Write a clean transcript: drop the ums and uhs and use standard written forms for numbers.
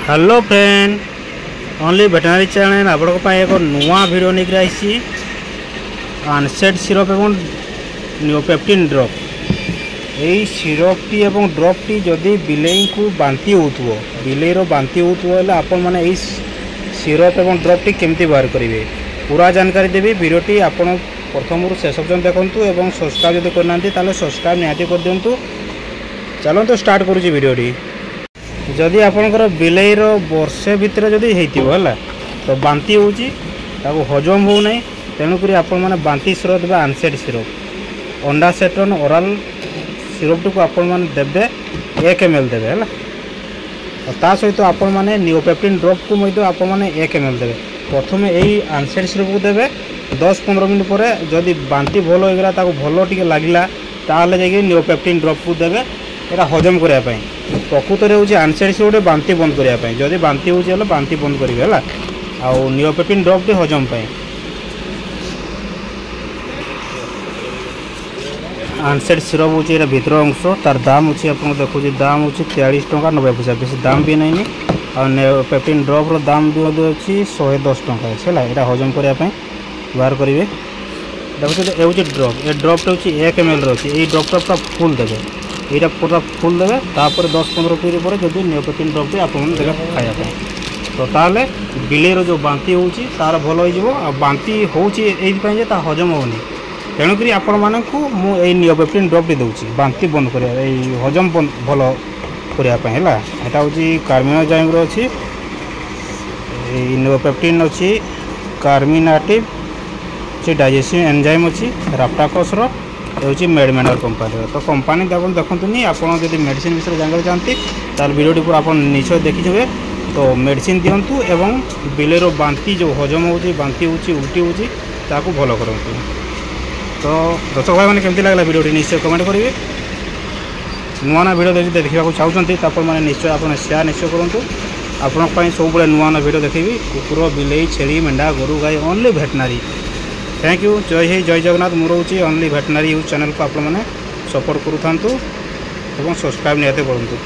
Hello friend only veterinary channel आपण एक नुआ वीडियो निकल आई आनसेट सिरप एवं नियोपेप्टिन ड्रप यही सिरपटी एवं ड्रपटी जदि बिलेई को बांती हो बिलेईर बांती होले आपण माने यही सिरप एवं ड्रपटी केमती बाहर करेंगे पूरा जानकारी देवी वीडियोटी आपण प्रथम शेष पर्यटन देखूँ एवं सब्सक्राइब जब करना सब्सक्राइब निहाती कर दिंतु। चलते स्टार्ट करुँची वीडियोटी। जदि आपणकर बिलेईर वर्षे भितर जदि है तो बांती होची हजम हो ना तेणुक आपण मैंने बांती सिरप देवे आनसेट सिरप अंडा सेट्रन ओराल सिरपटी को आपण मैंने देवे 1 ml देवे है ता सहित आपण मैंने नियोपेप्टिन ड्रप को आपण मैंने 1 ml देवे। प्रथम यही आनसेट सिरप को देवे 10-15 मिनट पर जदि बांती भल होगा भल टे लगला ताले जाकि नियोपेप्टिन ड्रप को देवे एटा हजम करने प्रकृत में हूँ आनसेट सिरप गोटे बांती बंद करने जदि बांती हो बांती बंद करेंगे है आउ नियोपेप्टिन ड्रप टी हजम आनसेट सिरप हूँ ये भीतर अंश तार दाम अच्छी आप देखो दाम हूँ 43 टंका 90 पैसा बेस दाम भी नहीं और नियोपेप्टिन ड्रप दाम भी अच्छी 110 टंका है यहाँ हजम करने बाहर करेंगे। देखो ये ड्रप ये ड्रपटा हूँ 1 ml रही है ड्रपटा पूरा फुल देवे यहाँ पूरा फुल देवे तापर 10-15 मिनट पर जब नियोपेप्टिन ड्रप आप देवे खायापी तो ताले बिलेईर जो बांती होची तार भल हो बांती होची हजम होनी तेणुक आपण मानक मुझे नियोपेप्टिन ड्रप दूसरी बांती बंद कर हजम भल करने है यहाँ हूँ कार्मिनाजाइम अच्छी नियोपेप्टिन अच्छी कार्मिनाटिव डाइजेस्टिव एंजाइम अच्छी राप्टाकसर ये मेडमेनर कंपानी तो कंपानी देखते आप मेडिसिन विषय जानकारी चाहती तार वीडियो पर आप निश्चय देखिए तो मेडिसिन दिंतु एवं बिलेईर बांती जो हजम हो बांती होची उल्टी होची ताकू भल करंतु। तो दर्शक भाई मैंने केमती लगला वीडियो निश्चय कमेंट करेंगे नुआ ना वीडियो देखा चाहते तो मैंने निश्चय आप शेयर निश्चय करूँ आपण सब नुआ ना वीडियो देखी कुकुर बिलेई छेली मेंढा गोरु गाई ओनली वेटनरी। थैंक यू जय हे जय जगन्नाथ मोर हूँ ओनली वेटनरी यूज चैनल को आप सपोर्ट करूँ एवं सब्सक्राइब निहाती करूँ।